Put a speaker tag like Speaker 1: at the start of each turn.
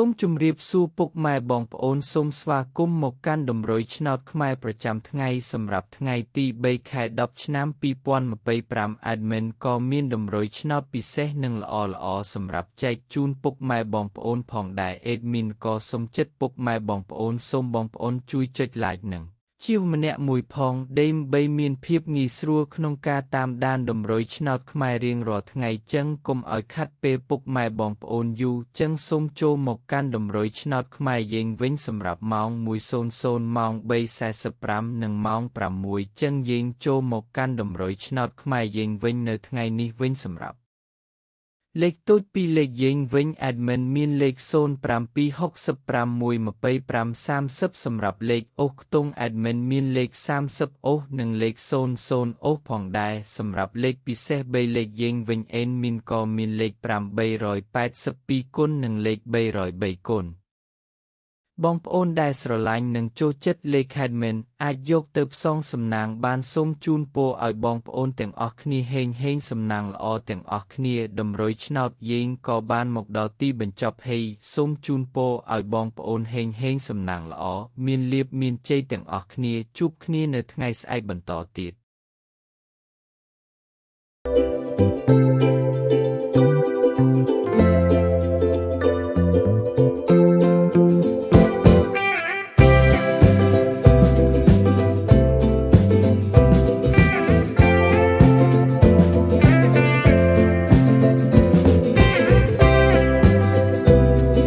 Speaker 1: សូមជម្រាបសួរពុកម៉ែបងប្អូនសូមស្វាគមន៍មកកាន់តម្រុយឆ្នោតខ្មែរប្រចាំថ្ងៃសម្រាប់ថ្ងៃទី3 ខែ 10 ឆ្នាំ 2025 Admin ក៏មានតម្រុយឆ្នោតពិសេសនិងល្អៗសម្រាប់ចែកជូនពុកម៉ែបងប្អូនផងដែរ Admin ក៏សូមចិត្តពុកម៉ែបងប្អូនសូមបងប្អូនជួយចុច like និងជាវម្នាក់មួយផងដើម្បីមានភាពងាយស្រួលក្នុងការតាមដានតម្រុយឆ្នោតខ្មែររៀងរាល់ថ្ងៃចឹងកុំឲ្យខាត់ពេលពុកម៉ែបងប្អូនយូរចឹងសូមចូលមកកាន់តម្រុយឆ្នោតខ្មែរយើងវិញសម្រាប់ម៉ោង 1:00 ម៉ោង 3:45 និងម៉ោង 6 ចឹងយើងចូលមកកាន់តម្រុយឆ្នោតខ្មែរយើងវិញនៅថ្ងៃនេះវិញសម្រាប់លេខទូចពីលេខយើងវិញ Admin មានលេខ 07652530 សម្រាប់លេខអូសខ្ទង់ Admin មានលេខ 30 អូសនិងលេខ 00 អូសផងដែរសម្រាប់លេខពិសេស3លេខយើងវិញ Admin ក៏មានលេខ 882 គុណនិងលេខ 303 គុណបងប្អូនដែលស្រឡាញ់និងចូលចិត្តលេខ Admin អាចយកទៅផ្សងសំណាងបានសូមជូនពរឲ្យបងប្អូនទាំងអស់គ្នាហេងសំណាងល្អទាំងអស់គ្នាតម្រុយឆ្នោតយើងក៏បានមកដល់ទីបញ្ចប់ហើយសូមជូនពរឲ្យបងប្អូនហេងសំណាងល្អមានលាភមានជ័យទាំងអស់គ្នាជួបគ្នានៅថ្ងៃស្អែកបន្តទៀត